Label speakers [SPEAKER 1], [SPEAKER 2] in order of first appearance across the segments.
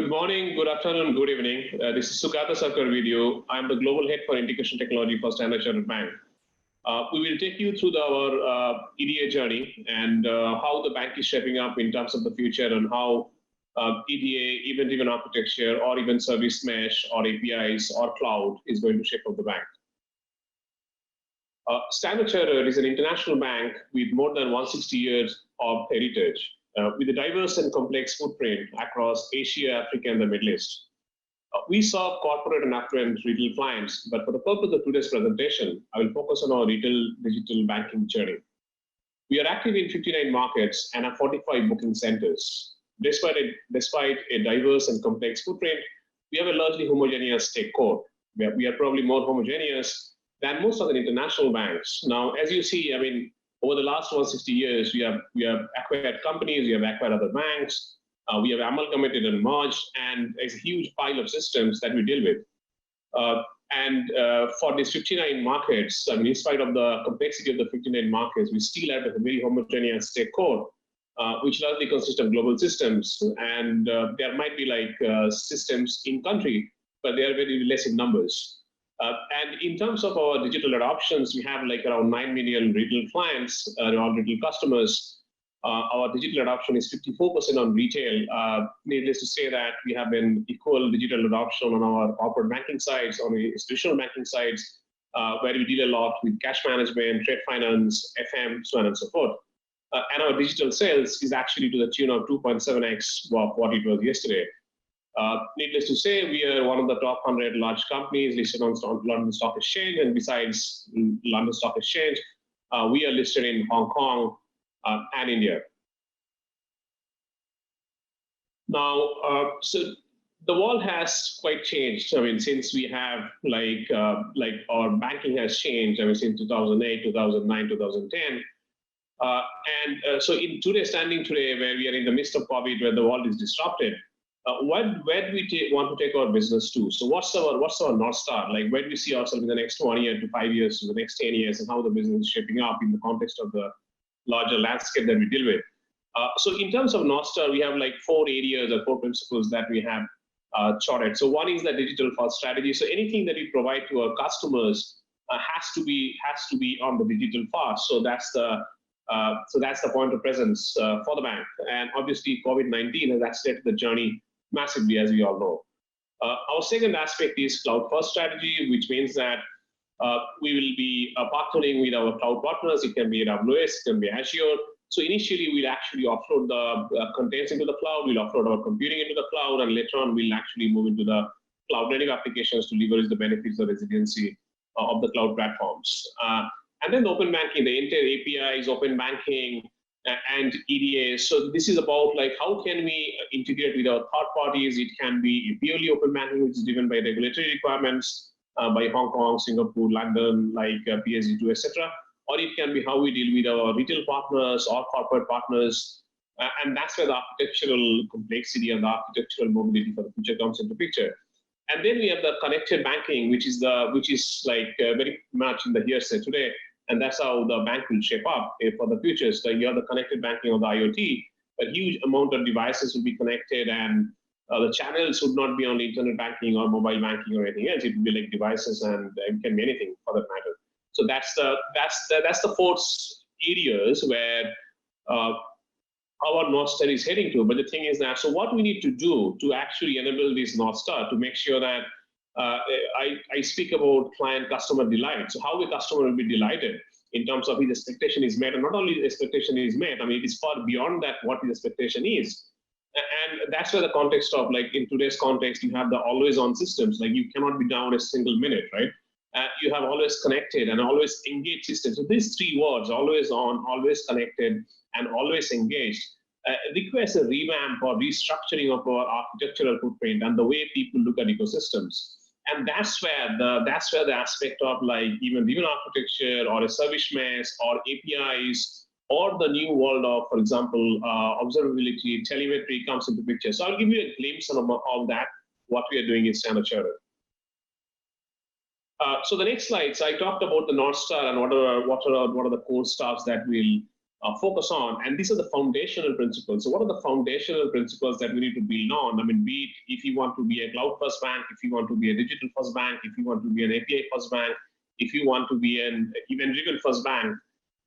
[SPEAKER 1] Good morning, good afternoon, good evening. This is Sugata Sarkar video. I am the Global Head for Integration Technology for Standard Chartered Bank. We will take you through our EDA journey and how the bank is shaping up in terms of the future and how EDA, event-driven architecture, or even service mesh, or APIs, or cloud is going to shape up the bank. Standard Chartered is an international bank with more than 160 years of heritage, with a diverse and complex footprint across Asia, Africa, and the Middle East. We serve corporate and affluent retail clients, but for the purpose of today's presentation, I will focus on our retail digital banking journey. We are active in 59 markets and have 45 booking centers. Despite a diverse and complex footprint, we have a largely homogeneous tech core. We are probably more homogeneous than most other international banks. Now, as you see, over the last 160 years, we have acquired companies, we have acquired other banks, we have amalgamated and merged, and there's a huge pile of systems that we deal with. For these 59 markets, in spite of the complexity of the 59 markets, we still have a very homogeneous tech core, which largely consists of global systems. And there might be systems in country, but they are very less in numbers. And in terms of our digital adoptions, we have around 9 million retail clients, or retail customers. Our digital adoption is 54% on retail. Needless to say that we have an equal digital adoption on our corporate banking sides, on the institutional banking sides, where we deal a lot with cash management, trade finance, FM, so on and so forth. And our digital sales is actually to the tune of 2.7x of what it was yesterday. Needless to say, we are one of the top 100 large companies listed on London Stock Exchange, and besides London Stock Exchange, we are listed in Hong Kong and India. Now, so the world has quite changed. Since we have our banking has changed. Since 2008, 2009, 2010. So in standing today, where we are in the midst of COVID, where the world is disrupted, where do we want to take our business to? So what's our North Star? Where do we see ourselves in the next 1 year to 5 years to the next 10 years, and how the business is shaping up in the context of the larger landscape that we deal with? So in terms of North Star, we have 4 areas or 4 principles that we have charted. So one is the digital first strategy. So anything that we provide to our customers has to be on the digital first. So that's the point of presence for the bank. And obviously, COVID-19 has accelerated the journey massively, as we all know. Our second aspect is cloud first strategy, which means that we will be partnering with our cloud partners. It can be AWS, it can be Azure. So initially, we'll actually offload the contents into the cloud, we'll offload our computing into the cloud, and later on, we'll actually move into the cloud-native applications to leverage the benefits of resiliency of the cloud platforms. And then open banking, the entire APIs, open banking, and EDA. So this is about how can we integrate with our third parties. It can be purely open banking, which is driven by regulatory requirements by Hong Kong, Singapore, London, PSD2, etc. Or it can be how we deal with our retail partners or corporate partners. And that's where the architectural complexity and the architectural mobility for the future comes into picture. And then we have the connected banking, which is very much in the hearsay today. And that's how the bank will shape up for the future. So you have the connected banking of the IoT, a huge amount of devices will be connected, and the channels would not be on internet banking or mobile banking or anything else. It would be devices, and it can be anything for that matter. So that's the 4 areas where our North Star is heading to. But the thing is that, so what we need to do to actually enable this North Star to make sure that I speak about client customer delight. So how the customer will be delighted in terms of his expectation is met, and not only the expectation is met, it is far beyond that what his expectation is. And that's where the context of, in today's context, you have the always on systems. You cannot be down a single minute, right? You have always connected and always engaged systems. So these 3 words, always on, always connected, and always engaged, requires a revamp or restructuring of our architectural footprint and the way people look at ecosystems. And that's where the aspect of even architecture or a service mesh or APIs or the new world of, for example, observability, telemetry comes into picture. So I'll give you a glimpse on all that, what we are doing in Standard Chartered. So the next slides, I talked about the North Star and what are the core stuffs that will focus on. And these are the foundational principles. So what are the foundational principles that we need to build on? I mean, be it if you want to be a cloud-first bank, if you want to be a digital-first bank, if you want to be an API-first bank, if you want to be an event-driven first bank,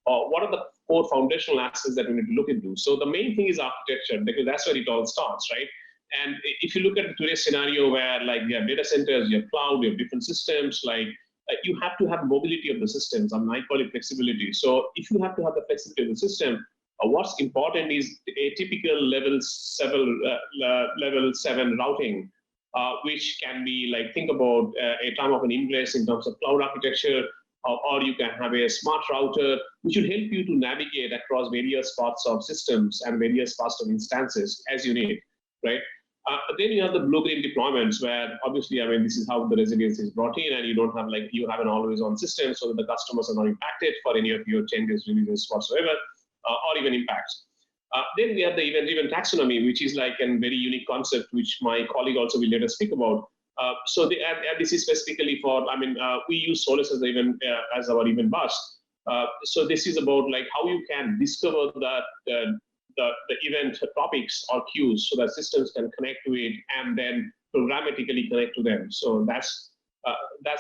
[SPEAKER 1] what are the core foundational aspects that we need to look into? So the main thing is architecture, because that's where it all starts, right? And if you look at today's scenario where like you have data centers, you have cloud, you have different systems, like you have to have mobility of the systems. I call it flexibility. So if you have to have the flexibility of the system, what's important is a typical level 7 routing, which can be like, think about a time of an ingress in terms of cloud architecture, or you can have a smart router, which will help you to navigate across various parts of systems and various parts of instances as you need, right? Then you have the blue-green deployments where obviously, I mean, this is how the resilience is brought in, and you don't have like, you have an always-on system so that the customers are not impacted for any of your changes, releases whatsoever, or even impacts. Then we have the event-driven taxonomy, which is like a very unique concept, which my colleague also will later speak about. So this is specifically for, I mean, we use Solus as, as our event bus. So this is about like how you can discover the event topics or queues so that systems can connect to it and then programmatically connect to them. So that's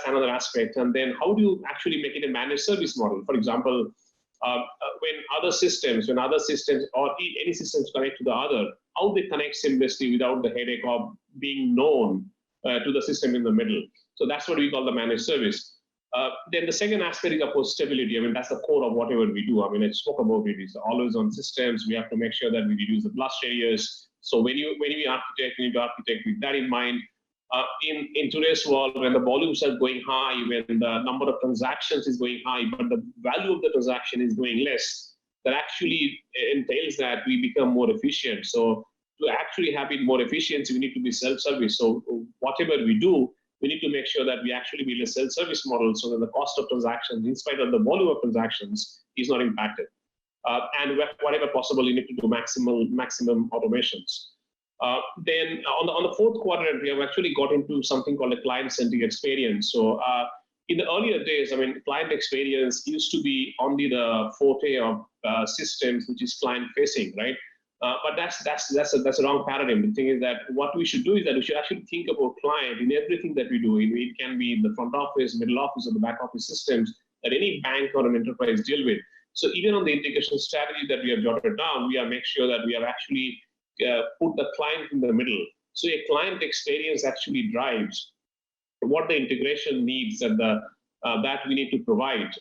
[SPEAKER 1] another aspect. And then how do you actually make it a managed service model? For example, when other systems or any systems connect to the other, how they connect seamlessly without the headache of being known to the system in the middle. So that's what we call the managed service. Then the second aspect is, of course, stability. I mean, that's the core of whatever we do. I mean, I spoke about it. It's always on systems. We have to make sure that we reduce the blast areas. So when we architect, we need to architect with that in mind. In today's world, when the volumes are going high, when the number of transactions is going high, but the value of the transaction is going less, that actually entails that we become more efficient. So to actually have it more efficient, we need to be self-service. So whatever we do, we need to make sure that we actually build a self-service model so that the cost of transactions, in spite of the volume of transactions, is not impacted. And whatever possible, you need to do maximum automations. Then on the fourth quadrant, we have actually got into something called a client-centric experience. So in the earlier days, I mean, client experience used to be only the forte of systems, which is client-facing, right? But that's a wrong paradigm. The thing is that what we should do is that we should actually think about client in everything that we do. It can be in the front office, middle office, or the back office systems that any bank or an enterprise deal with. So even on the integration strategy that we have jotted down, we have make sure that we have actually put the client in the middle. So a client experience actually drives what the integration needs and that we need to provide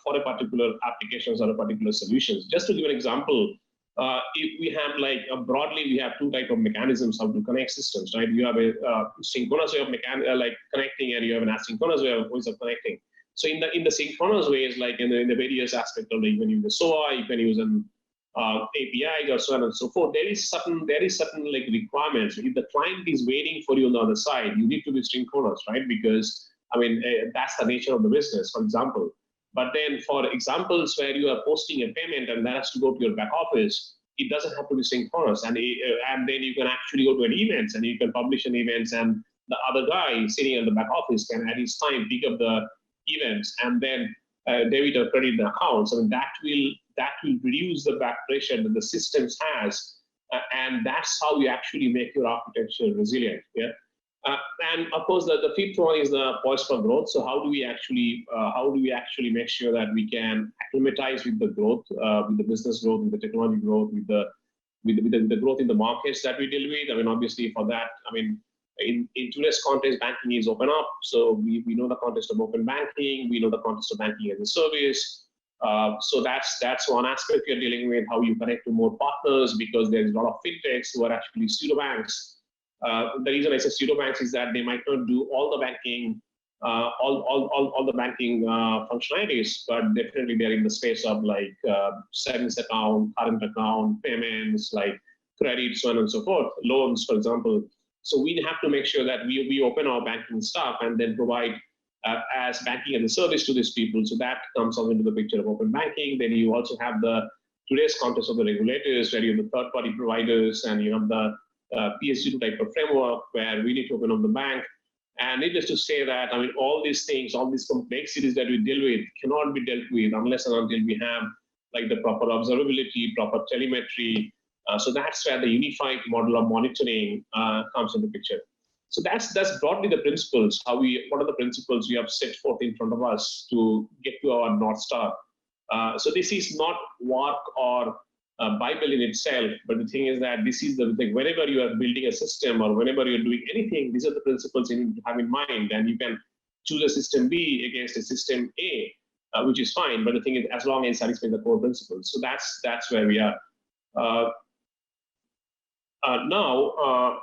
[SPEAKER 1] for a particular applications or a particular solutions. Just to give an example, if we have like broadly, we have two types of mechanisms how to connect systems, right? You have a synchronous way of connecting, and you have an asynchronous way of connecting. So in the synchronous ways, like in the various aspects of like, you can use the SOA, you can use an API or so on and so forth. There is certain like requirements. If the client is waiting for you on the other side, you need to be synchronous, right? Because I mean that's the nature of the business, for example. But then for examples where you are posting a payment and that has to go to your back office, it doesn't have to be synchronous. And then you can actually go to an event and you can publish an event, and the other guy sitting in the back office can at his time pick up the events and then debit or credit the accounts. I mean, that will reduce the back pressure that the systems has. And that's how you actually make your architecture resilient. Yeah. And of course, the fifth one is the poised for growth. So how do we actually make sure that we can acclimatize with the growth, with the business growth, with the technology growth, with the growth in the markets that we deal with? I mean, obviously for that, I mean, in today's context, banking is open up. So we know the context of open banking. We know the context of banking as a service. So that's one aspect you're dealing with, how you connect to more partners, because there's a lot of fintechs who are actually pseudo banks. The reason I say pseudo banks is that they might not do all the banking, all the banking functionalities, but definitely they're in the space of like savings account, current account, payments, like credit, so on and so forth, loans, for example. So we have to make sure that we open our banking stuff and then provide as banking as a service to these people. So that comes up into the picture of open banking. Then you also have today's context of the regulators, where you have the third-party providers, and you have the PSD2 type of framework where we need to open up the bank. And needless to say that, I mean, all these things, all these complexities that we deal with cannot be dealt with unless and until we have like the proper observability, proper telemetry. So that's where the unified model of monitoring comes into picture. So that's broadly the principles. What are the principles we have set forth in front of us to get to our North Star? So this is not work or Bible in itself, but the thing is that this is the thing. Whenever you are building a system or whenever you're doing anything, these are the principles you need to have in mind, and you can choose a system B against a system A, which is fine. But the thing is, as long as it satisfies the core principles, so that's where we are. Now,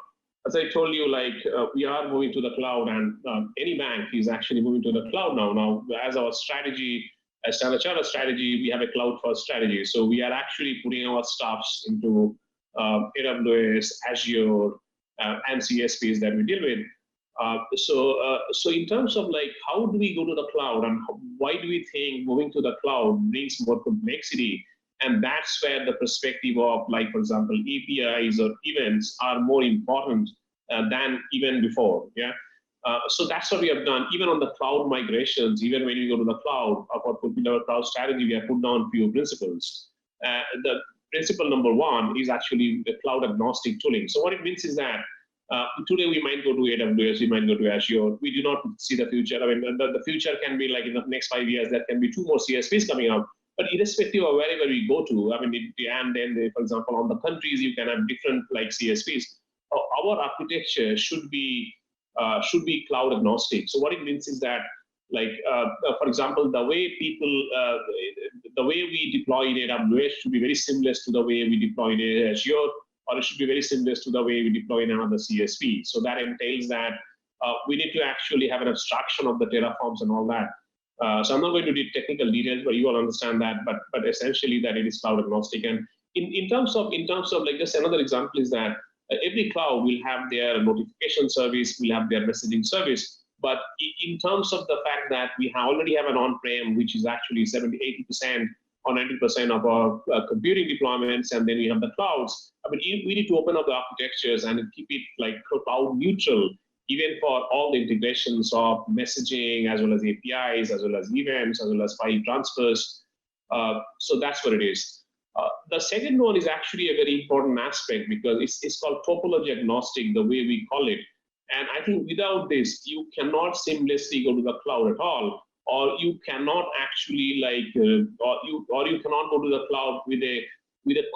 [SPEAKER 1] as I told you, like we are moving to the cloud, and any bank is actually moving to the cloud now. Now, as our strategy, as Standard Chartered strategy, we have a cloud-first strategy. So we are actually putting our stuffs into AWS, Azure, and CSPs that we deal with. So in terms of like how do we go to the cloud, and why do we think moving to the cloud brings more complexity? And that's where the perspective of, like, for example, APIs or events are more important than even before. Yeah. So that's what we have done. Even on the cloud migrations, even when we go to the cloud, for our cloud strategy, we have put down few principles. The principle number one is actually the cloud agnostic tooling. So what it means is that today we might go to AWS, we might go to Azure. We do not see the future. I mean, the future can be like in the next 5 years, there can be 2 more CSPs coming out. But irrespective of wherever we go to, I mean, and then, for example, on the countries, you can have different like CSPs. Our architecture should be cloud agnostic. So what it means is that, like, for example, the way we deploy in AWS should be very similar to the way we deploy in Azure, or it should be very similar to the way we deploy in another CSP. So that entails that we need to actually have an abstraction of the Terraforms and all that. So I'm not going to do technical details, but you all understand that. But essentially, that it is cloud agnostic. And in terms of like, just another example is that every cloud will have their notification service, will have their messaging service. But in terms of the fact that we already have an on-prem, which is actually 70, 80% or 90% of our computing deployments, and then we have the clouds. I mean, we need to open up the architectures and keep it like cloud neutral, even for all the integrations of messaging, as well as APIs, as well as events, as well as file transfers. So that's what it is. The second one is actually a very important aspect, because it's called topology agnostic, the way we call it. And I think without this, you cannot seamlessly go to the cloud at all, or you cannot actually like, or you cannot go to the cloud with a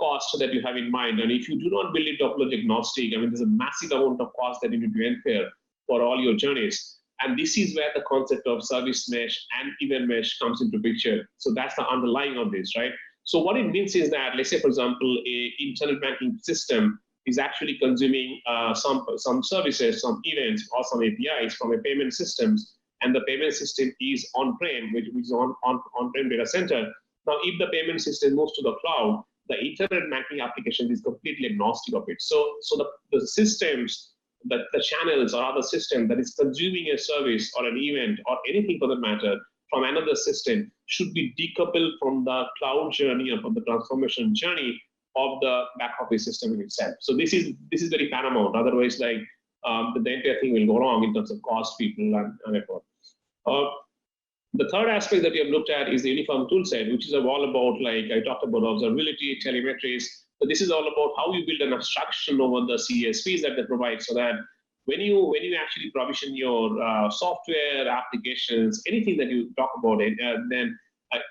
[SPEAKER 1] cost that you have in mind. And if you do not build it topology agnostic, I mean, there's a massive amount of cost that you need to incur for all your journeys. And this is where the concept of service mesh and event mesh comes into picture. So that's the underlying of this, right? So what it means is that, let's say, for example, a internet banking system is actually consuming some services, some events, or some APIs from a payment systems, and the payment system is on-prem, which is on-prem data center. Now, if the payment system moves to the cloud, the internet banking application is completely agnostic of it. So the systems, the channels or other system that is consuming a service or an event or anything for that matter from another system should be decoupled from the cloud journey or from the transformation journey of the back office system in itself. So this is very paramount. Otherwise, like the entire thing will go wrong in terms of cost, people, and effort. The third aspect that we have looked at is the uniform toolset, which is all about, like I talked about, observability, telemetries. But this is all about how you build an abstraction over the CSPs that they provide, so that when you actually provision your software, applications, anything that you talk about it, then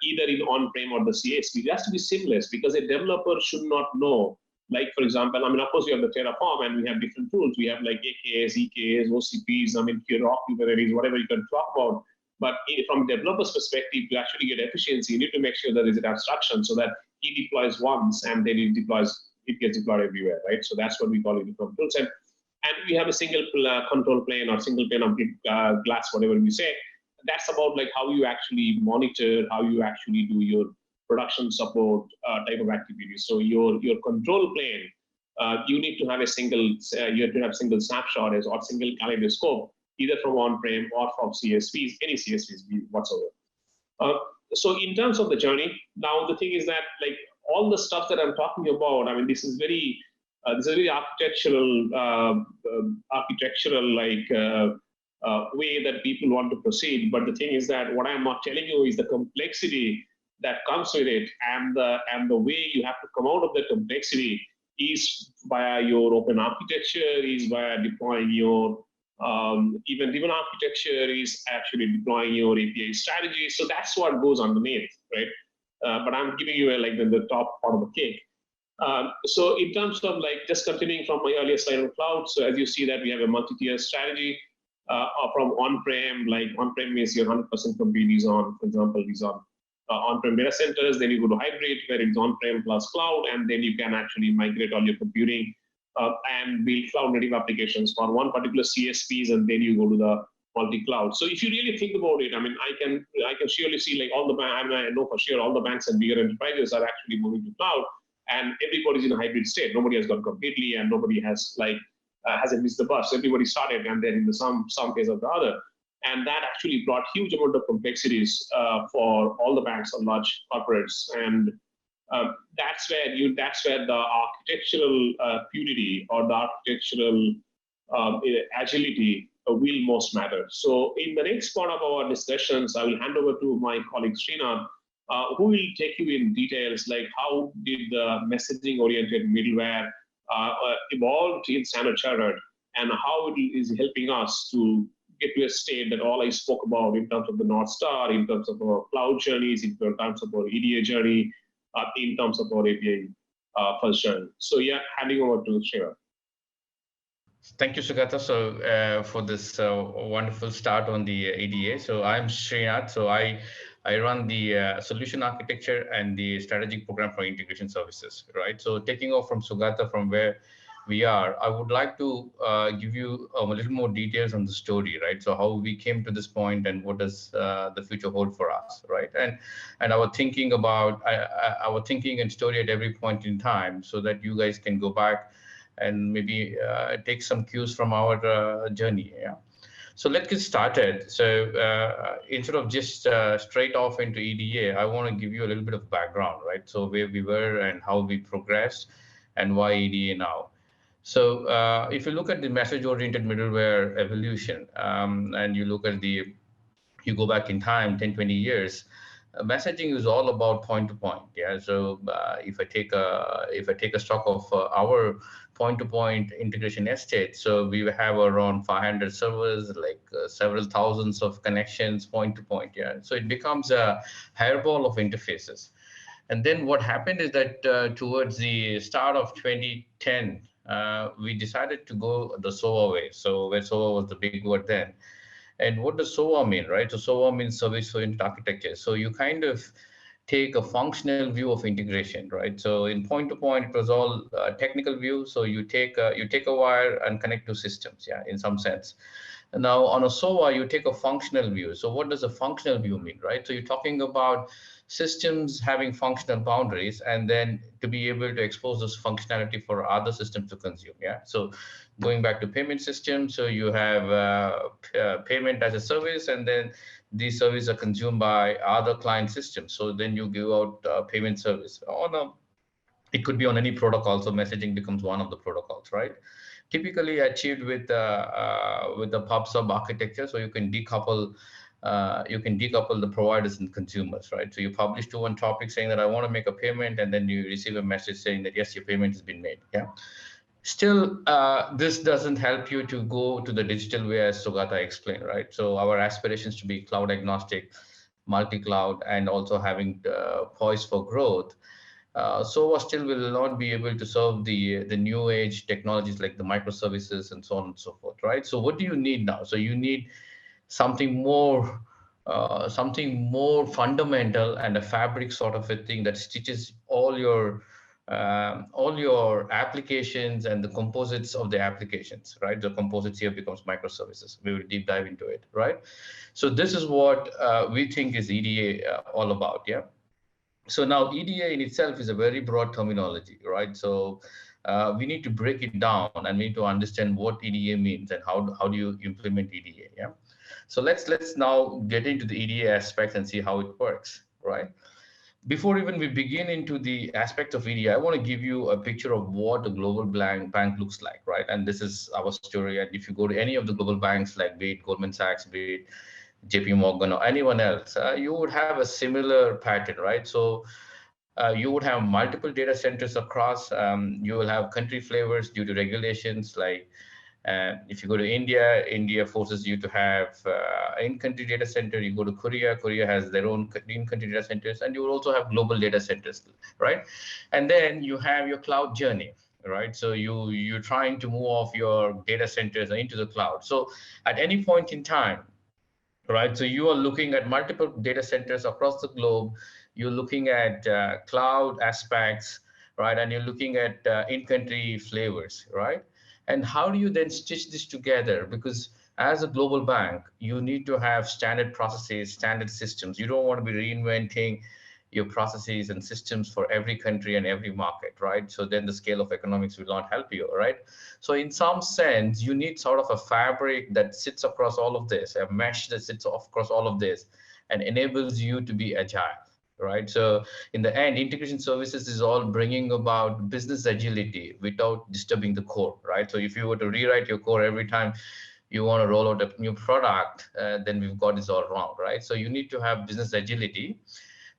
[SPEAKER 1] either in on-prem or the CSP, it has to be seamless, because a developer should not know. Like, for example, I mean, of course, you have the Terraform, and we have different tools. We have like AKs, EKs, OCPs, I mean, Rock Kubernetes, whatever you can talk about. But from a developer's perspective, to actually get efficiency, you need to make sure there is an abstraction so that he deploys once and then it gets deployed everywhere, right? So that's what we call uniform toolset. And we have a single control plane or single pane of glass, whatever we say. That's about like how you actually monitor, how you actually do your production support type of activities. So your control plane, you need to have a single snapshot or single kaleidoscope, either from on-prem or from CSPs, any CSPs whatsoever. So in terms of the journey, now the thing is that, like, all the stuff that I'm talking about, I mean, this is very architectural way that people want to proceed. But the thing is that what I'm not telling you is the complexity that comes with it, and the way you have to come out of the complexity is via your open architecture, is via deploying your even architecture, is actually deploying your API strategy. So that's what goes underneath, right? But I'm giving you like the top part of the cake. So in terms of like just continuing from my earlier slide on cloud, so as you see that we have a multi-tier strategy from on-prem, like on-prem means your 100% compute is on, for example, is on on-prem data centers, then you go to hybrid where it's on-prem plus cloud, and then you can actually migrate all your computing and build cloud-native applications for one particular CSPs, and then you go to the multi-cloud. So if you really think about it, I mean, I can surely see like all the banks, I know for sure all the banks and bigger enterprises are actually moving to cloud, and everybody's in a hybrid state. Nobody has gone completely, and nobody has like hasn't missed the bus. Everybody started, and then in the some case or the other, and that actually brought huge amount of complexities for all the banks and large corporates, and that's where the architectural purity or the architectural agility will most matter. So in the next part of our discussions, I will hand over to my colleague Srinath, who will take you in details like how did the messaging-oriented middleware evolve in Standard Chartered, and how it is helping us to get to a state that all I spoke about in terms of the North Star, in terms of our cloud journeys, in terms of our EDA journey, in terms of our API first journey. So yeah, handing over to Srinath.
[SPEAKER 2] Thank you, Sugata, so for this wonderful start on the EDA. So I'm Srinath. So I run the solution architecture and the strategic program for integration services, right? So taking off from Sugata, from where we are, I would like to give you a little more details on the story, right? So how we came to this point and what does the future hold for us, right? And our thinking about our thinking and story at every point in time, so that you guys can go back and maybe take some cues from our journey. Yeah. So let's get started. So instead of just straight off into EDA, I want to give you a little bit of background, right? So where we were and how we progressed and why EDA now. So if you look at the message-oriented middleware evolution, and you look at you go back in time 10, 20 years, messaging is all about point to point. Yeah. So if I take a stock of our point-to-point integration estate, so we have around 500 servers, like several thousands of connections point to point. Yeah. So it becomes a hairball of interfaces. And then what happened is that towards the start of 2010, we decided to go the SOA way. So where SOA was the big word then. And what does SOA mean, right? So SOA means service-oriented architecture. So you kind of take a functional view of integration, right? So in point-to-point, it was all technical view. So you take a wire and connect to systems, yeah, in some sense. And now on a SOA, you take a functional view. So what does a functional view mean, right? So you're talking about systems having functional boundaries, and then to be able to expose this functionality for other systems to consume. Yeah. So going back to payment systems, so you have payment as a service, and then these services are consumed by other client systems. So then you give out payment service it could be on any protocol. So messaging becomes one of the protocols, right? Typically achieved with the pub sub architecture. So you can decouple the providers and consumers, right? So you publish to one topic saying that I want to make a payment, and then you receive a message saying that yes, your payment has been made. Yeah. Still, this doesn't help you to go to the digital way, as Sugata explained, right? So our aspirations to be cloud agnostic, multi-cloud, and also having poised for growth. SOA still will not be able to serve the new age technologies like the microservices and so on and so forth, right? So what do you need now? So you need something more fundamental and a fabric sort of a thing that stitches all your applications and the composites of the applications, right? The composites here becomes microservices. We will deep dive into it, right? So this is what we think is EDA all about, yeah? So now EDA in itself is a very broad terminology, right? So we need to break it down, and we need to understand what EDA means and how do you implement EDA, yeah? So let's now get into the EDA aspects and see how it works, right? Before even we begin into the aspects of EDA, I want to give you a picture of what a global bank looks like, right? And this is our story. And if you go to any of the global banks, like be it Goldman Sachs, be it JP Morgan or anyone else, you would have a similar pattern, right? So you would have multiple data centers across. You will have country flavors due to regulations. Like if you go to India, India forces you to have in-country data center. You go to Korea, Korea has their own in-country data centers, and you will also have global data centers, right? And then you have your cloud journey, right? So you're trying to move off your data centers into the cloud. So at any point in time, right? So you are looking at multiple data centers across the globe. You're looking at cloud aspects, right? And you're looking at in-country flavors, right? And how do you then stitch this together? Because as a global bank, you need to have standard processes, standard systems. You don't want to be reinventing your processes and systems for every country and every market, right? So then the scale of economics will not help you, right? So in some sense, you need sort of a fabric that sits across all of this, a mesh that sits across all of this and enables you to be agile, right? So in the end, integration services is all bringing about business agility without disturbing the core, right? So if you were to rewrite your core every time you want to roll out a new product, then we've got this all wrong, right? So you need to have business agility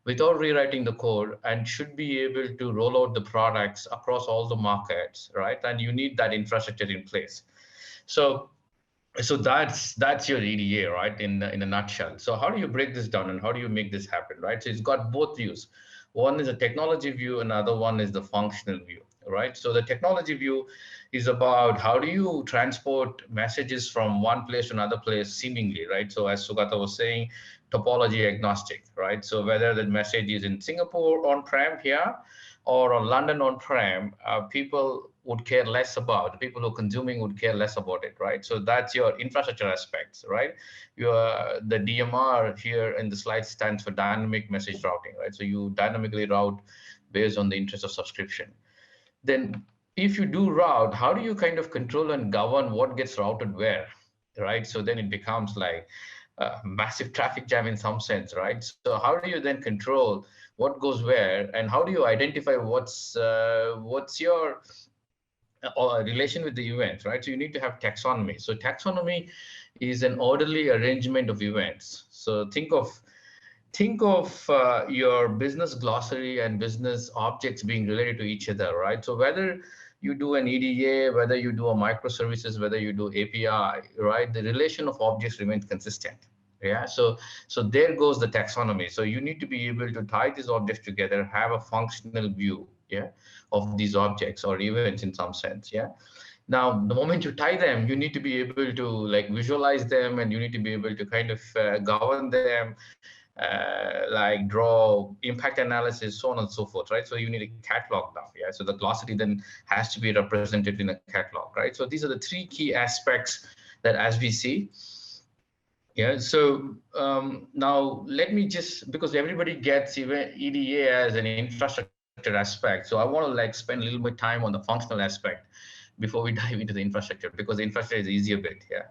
[SPEAKER 2] without rewriting the code and should be able to roll out the products across all the markets, right? And you need that infrastructure in place. So that's your EDA, right? In a nutshell. So how do you break this down and how do you make this happen, right? So it's got both views. One is a technology view, another one is the functional view, right? So the technology view is about how do you transport messages from one place to another place seemingly, right? So as Sugata was saying, topology agnostic, right? So whether the message is in Singapore on-prem here or on London on-prem, people would care less about, the people who are consuming would care less about it, right? So that's your infrastructure aspects, right? The DMR here in the slide stands for dynamic message routing, right? So you dynamically route based on the interest of subscription. Then if you do route, how do you kind of control and govern what gets routed where, right? So then it becomes like a massive traffic jam in some sense, right? So how do you then control what goes where, and how do you identify what's your relation with the events, right? So you need to have taxonomy. So taxonomy is an orderly arrangement of events. So think of your business glossary and business objects being related to each other, right? So whether you do an EDA, whether you do a microservices, whether you do API, right? The relation of objects remains consistent. Yeah, so there goes the taxonomy. So you need to be able to tie these objects together, have a functional view, yeah, of these objects or events in some sense, yeah. Now, the moment you tie them, you need to be able to like visualize them, and you need to be able to kind of govern them, like draw impact analysis, so on and so forth, right? So you need a catalog now, yeah? So the glossary then has to be represented in a catalog, right? So these are the three key aspects that as we see. Yeah, so now let me just, because everybody gets even EDA as an infrastructure aspect, so I want to like spend a little bit time on the functional aspect before we dive into the infrastructure, because the infrastructure is the easier bit, yeah.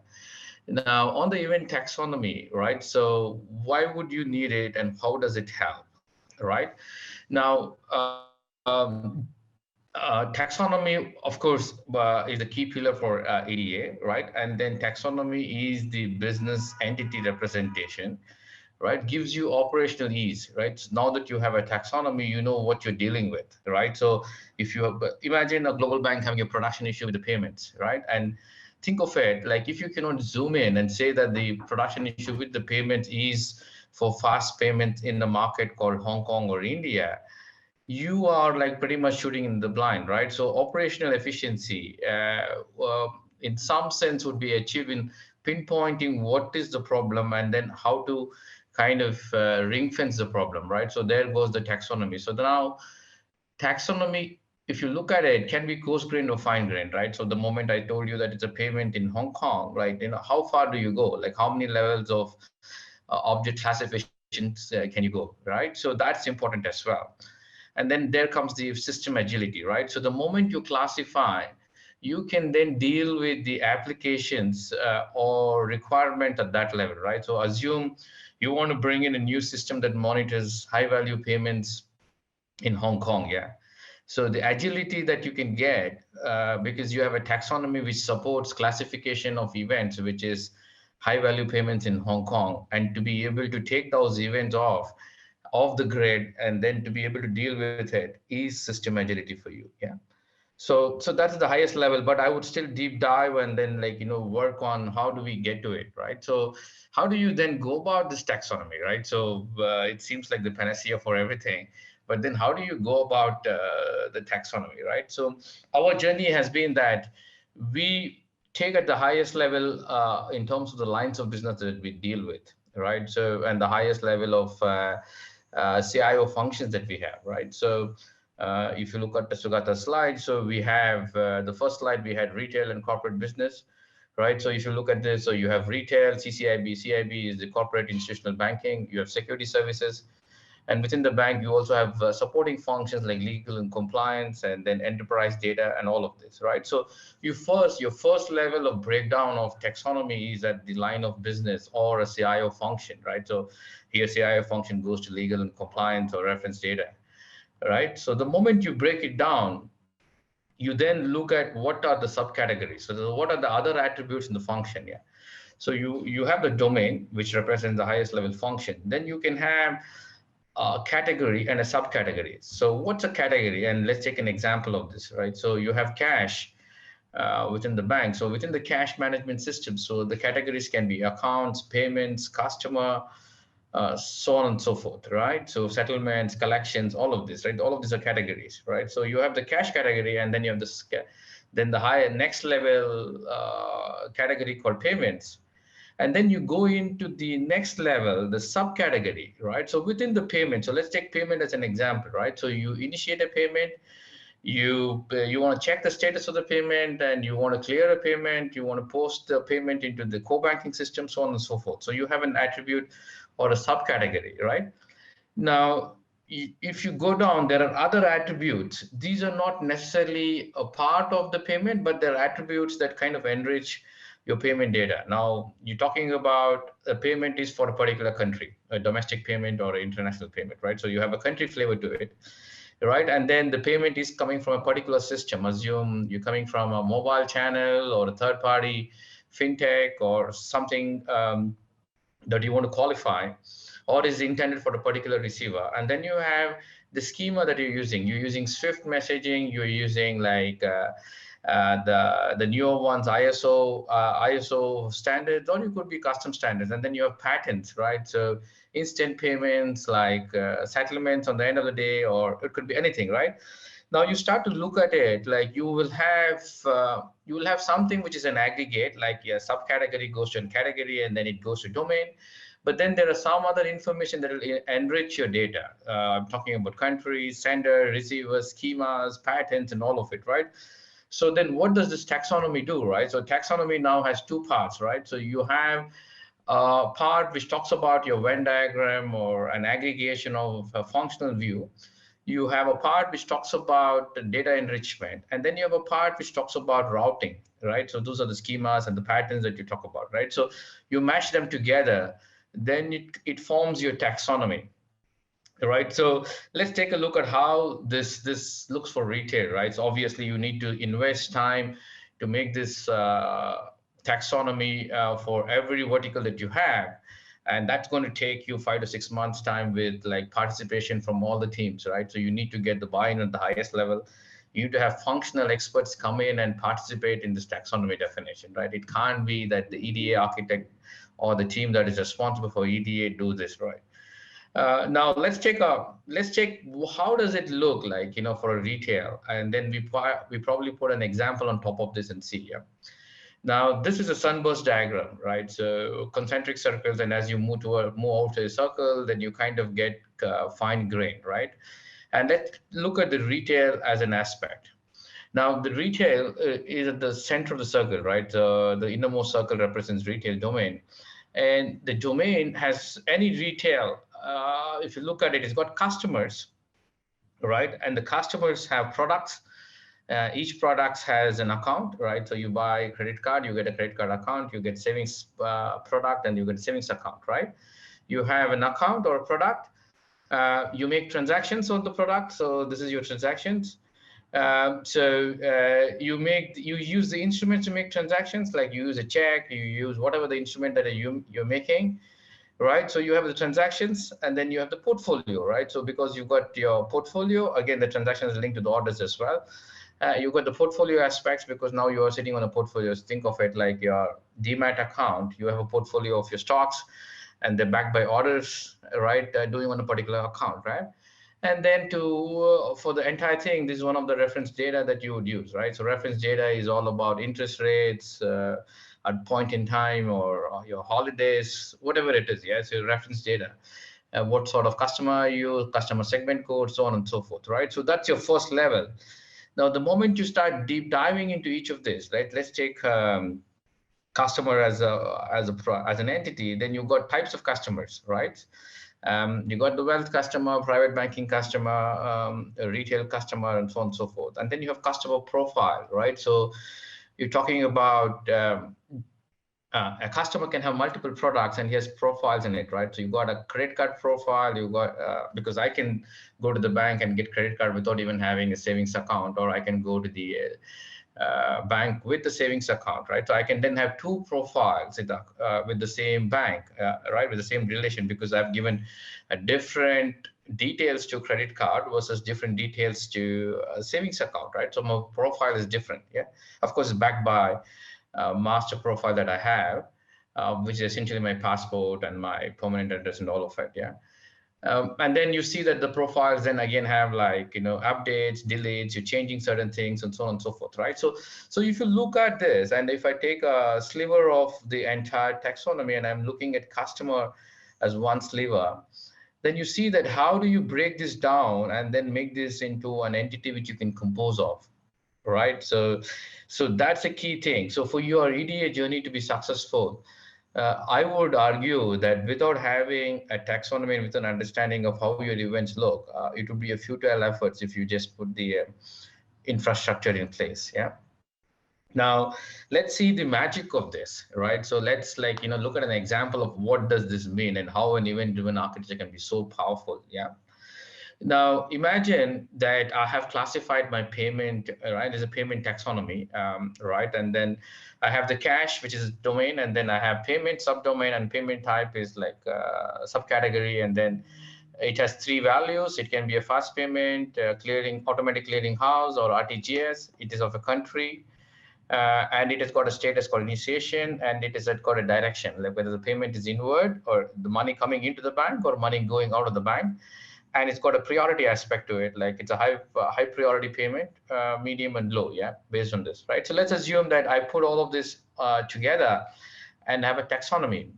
[SPEAKER 2] Now, on the event taxonomy, right? So why would you need it and how does it help, right? Now, taxonomy, of course, is the key pillar for EDA, right? And then taxonomy is the business entity representation, right? Gives you operational ease, right? So now that you have a taxonomy, you know what you're dealing with, right? So if you have, imagine a global bank having a production issue with the payments, right? And think of it like if you cannot zoom in and say that the production issue with the payments is for fast payments in the market called Hong Kong or India, you are like pretty much shooting in the blind, right? So operational efficiency, in some sense, would be achieved in pinpointing what is the problem and then how to kind of ring fence the problem, right? So there goes the taxonomy. So now taxonomy, if you look at it, can be coarse grained or fine grained, right? So the moment I told you that it's a payment in Hong Kong, right? You know, how far do you go? Like how many levels of object classifications can you go, right? So that's important as well. And then there comes the system agility, right? So the moment you classify, you can then deal with the applications or requirement at that level, right? So assume you want to bring in a new system that monitors high value payments in Hong Kong, yeah. So the agility that you can get because you have a taxonomy which supports classification of events, which is high value payments in Hong Kong, and to be able to take those events off the grid and then to be able to deal with it is system agility for you. Yeah. So that's the highest level, but I would still deep dive and then work on how do we get to it, right? So how do you then go about this taxonomy, right? So it seems like the panacea for everything, but then how do you go about the taxonomy, right? So our journey has been that we take at the highest level in terms of the lines of business that we deal with, right? So and the highest level of CIO functions that we have, right? So if you look at the Sugata slide, so we have the first slide, we had retail and corporate business, right? So if you look at this, so you have retail, CCIB. CIB is the corporate institutional banking. You have security services. And within the bank, you also have supporting functions like legal and compliance, and then enterprise data and all of this, right? So your first level of breakdown of taxonomy is at the line of business or a CIO function, right? So here CIO function goes to legal and compliance or reference data, right? So the moment you break it down, you then look at what are the subcategories. So what are the other attributes in the function? Yeah. So you have the domain, which represents the highest level function. Then you can have a category and a subcategory. So what's a category? And let's take an example of this, right? So you have cash within the bank. So within the cash management system, so the categories can be accounts, payments, customer, so on and so forth, right? So settlements, collections, all of this, right? All of these are categories, right? So you have the cash category, and then you have then the higher next level category called payments. And then you go into the next level, the subcategory, right? So within the payment, so let's take payment as an example, right? So you initiate a payment, you want to check the status of the payment, and you want to clear a payment, you want to post the payment into the core banking system, so on and so forth. So you have an attribute or a subcategory, right? Now, if you go down, there are other attributes. These are not necessarily a part of the payment, but they're attributes that kind of enrich your payment data. Now, you're talking about a payment is for a particular country, a domestic payment or an international payment, right? So you have a country flavor to it, right? And then the payment is coming from a particular system. Assume you're coming from a mobile channel or a third party fintech or something that you want to qualify, or is intended for a particular receiver. And then you have the schema that you're using. You're using Swift messaging. You're using like the newer ones, ISO standards, or you could be custom standards. And then you have patterns, right? So instant payments, like settlements on the end of the day, or it could be anything, right? Now you start to look at it like you will have something which is an aggregate, like a subcategory goes to a category and then it goes to domain. But then there are some other information that will enrich your data. I'm talking about countries, sender, receivers, schemas, patterns, and all of it, right? So then what does this taxonomy do, right? So taxonomy now has two parts, right? So you have a part which talks about your Venn diagram or an aggregation of a functional view. You have a part which talks about data enrichment, and then you have a part which talks about routing, right? So those are the schemas and the patterns that you talk about, right? So you mash them together, then it forms your taxonomy, right? So let's take a look at how this looks for retail, right? So obviously you need to invest time to make this taxonomy for every vertical that you have. And that's going to take you 5 to 6 months time with like participation from all the teams, right? So you need to get the buy-in at the highest level. You need to have functional experts come in and participate in this taxonomy definition, right? It can't be that the EDA architect or the team that is responsible for EDA do this, right? Now let's check how does it look like, for a retail, and then we probably put an example on top of this and see. Yeah. Now, this is a sunburst diagram, right? So concentric circles, and as you move out to a circle, then you kind of get fine grain, right? And let's look at the retail as an aspect. Now, the retail is at the center of the circle, right? The innermost circle represents retail domain. And the domain has any retail, if you look at it, it's got customers, right? And the customers have products. Each product has an account, right? So you buy a credit card, you get a credit card account, you get savings product, and you get savings account, right? You have an account or a product. You make transactions on the product. So this is your transactions. You use the instrument to make transactions, like you use a check, you use whatever the instrument that you're making, right? So you have the transactions, and then you have the portfolio, right? So because you've got your portfolio, again, the transaction is linked to the orders as well. You've got the portfolio aspects because now you are sitting on a portfolio. So think of it like your demat account. You have a portfolio of your stocks, and they're backed by orders, right? Doing on a particular account, right? And then for the entire thing, this is one of the reference data that you would use, right? So reference data is all about interest rates at point in time, or your holidays, whatever it is. Yeah, so reference data, what sort of customer you, customer segment code, so on and so forth, right? So that's your first level. Now, the moment you start deep diving into each of this, right? Let's take customer as an entity. Then you've got types of customers, right? You got the wealth customer, private banking customer, a retail customer, and so on and so forth. And then you have customer profile, right? So you're talking about a customer can have multiple products and he has profiles in it, right? So you got a credit card profile, you got, because I can go to the bank and get credit card without even having a savings account, or I can go to the bank with the savings account, right? So I can then have two profiles with the same bank, right? With the same relation, because I've given a different details to credit card versus different details to savings account, right? So my profile is different. Yeah, of course, it's backed by master profile that I have, which is essentially my passport and my permanent address and all of it. Yeah. And then you see that the profiles then again have, like, updates, deletes, you're changing certain things and so on and so forth, right? So if you look at this, and if I take a sliver of the entire taxonomy and I'm looking at customer as one sliver, then you see that how do you break this down and then make this into an entity which you can compose of, right? So that's a key thing. So for your EDA journey to be successful, I would argue that without having a taxonomy and with an understanding of how your events look, it would be a futile efforts if you just put the infrastructure in place. Yeah. Now, let's see the magic of this, right? So let's look at an example of what does this mean and how an event-driven architecture can be so powerful. Yeah. Now, imagine that I have classified my payment, right? There's a payment taxonomy, right? And then I have the cash, which is domain, and then I have payment subdomain, and payment type is like subcategory. And then it has three values. It can be a fast payment, clearing, automatic clearing house, or RTGS. It is of a country. And it has got a status called initiation, and it has got a direction, like whether the payment is inward, or the money coming into the bank, or money going out of the bank. And it's got a priority aspect to it, like it's a high priority payment, medium and low, yeah, based on this, right? So let's assume that I put all of this together and have a taxonomy.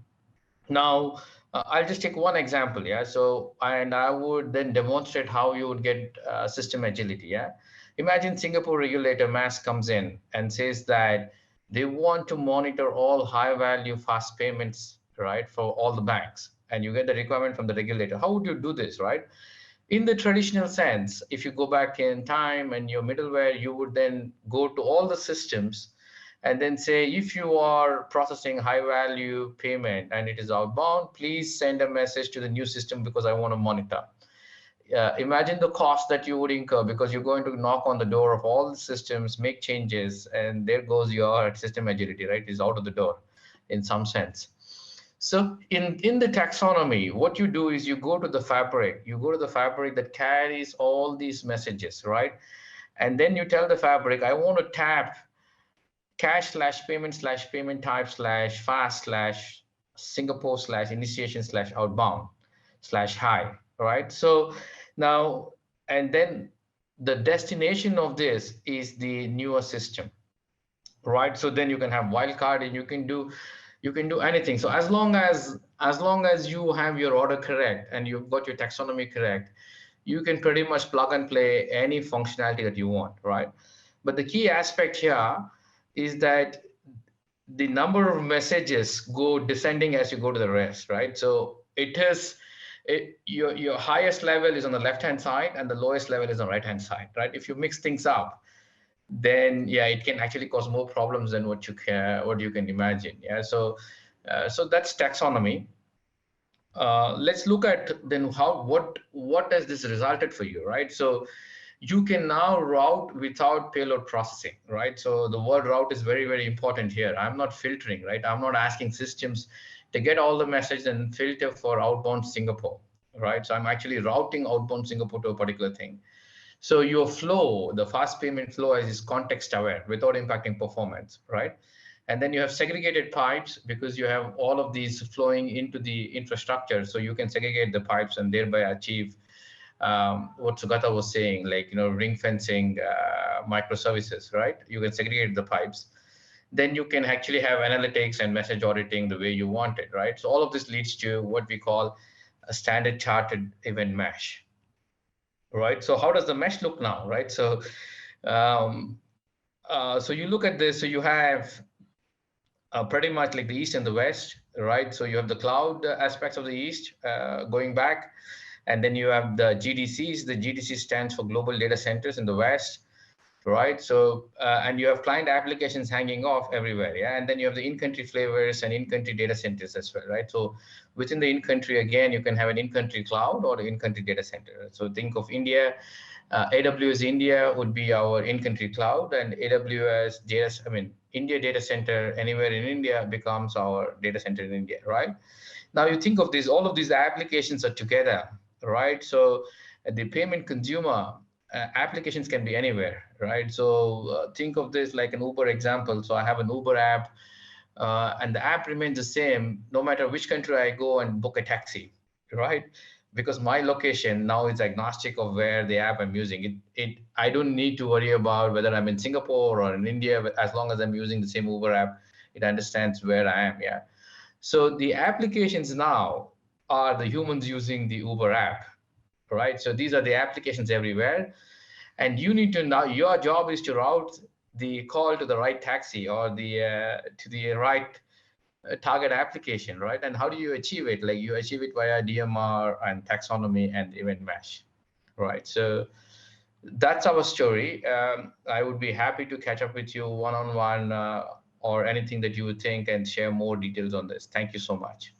[SPEAKER 2] Now, I'll just take one example, yeah. So, and I would then demonstrate how you would get system agility, yeah. Imagine Singapore regulator MAS comes in and says that they want to monitor all high value fast payments, right, for all the banks. And you get the requirement from the regulator. How would you do this, right? In the traditional sense, if you go back in time and your middleware, you would then go to all the systems and then say, if you are processing high value payment and it is outbound, please send a message to the new system because I want to monitor. Imagine the cost that you would incur, because you're going to knock on the door of all the systems, make changes, and there goes your system agility, right? It's out of the door in some sense. So in the taxonomy, what you do is you go to the fabric. You go to the fabric that carries all these messages, right? And then you tell the fabric, I want to tap cash / payment type / fast / Singapore / initiation / outbound / high, right? So now, and then the destination of this is the newer system, right? So then you can have wildcard, and you can do anything. So as long as you have your order correct and you've got your taxonomy correct, you can pretty much plug and play any functionality that you want, right? But the key aspect here is that the number of messages go descending as you go to the rest, right? So your highest level is on the left-hand side and the lowest level is on the right-hand side, right? If you mix things up, then yeah, it can actually cause more problems than what you can imagine. Yeah, so that's taxonomy. Let's look at then what has this resulted for you, right? So you can now route without payload processing, right? So the word route is very, very important here. I'm not filtering, right? I'm not asking systems to get all the message and filter for outbound Singapore, right? So I'm actually routing outbound Singapore to a particular thing. So your flow, the fast payment flow is context aware without impacting performance, right? And then you have segregated pipes because you have all of these flowing into the infrastructure. So you can segregate the pipes and thereby achieve what Sugata was saying, like, ring fencing microservices, right? You can segregate the pipes. Then you can actually have analytics and message auditing the way you want it, right? So all of this leads to what we call a standard charted event mesh, right? So how does the mesh look now, right? Um, so you look at this, so you have pretty much like the East and the West, right? So you have the cloud aspects of the East going back, and then you have the GDCs. The GDC stands for Global Data Centers in the West, right? So, and you have client applications hanging off everywhere, yeah? And then you have the in-country flavors and in-country data centers as well, right? So within the in-country, again, you can have an in-country cloud or an in-country data center. So think of India, AWS India would be our in-country cloud, and AWS data, India data center anywhere in India becomes our data center in India, right? Now you think of this, all of these applications are together, right? So the payment consumer applications can be anywhere, right? So think of this like an Uber example. So I have an Uber app, and the app remains the same no matter which country I go and book a taxi, right? Because my location now is agnostic of where the app I'm using. I don't need to worry about whether I'm in Singapore or in India. As long as I'm using the same Uber app, it understands where I am. Yeah. So the applications now are the humans using the Uber app, right? So these are the applications everywhere. And you need to now, your job is to route the call to the right taxi or to the right target application, right? And how do you achieve it? Like you achieve it via DMR and taxonomy and event mesh, right? So that's our story. I would be happy to catch up with you one-on-one or anything that you would think and share more details on this. Thank you so much.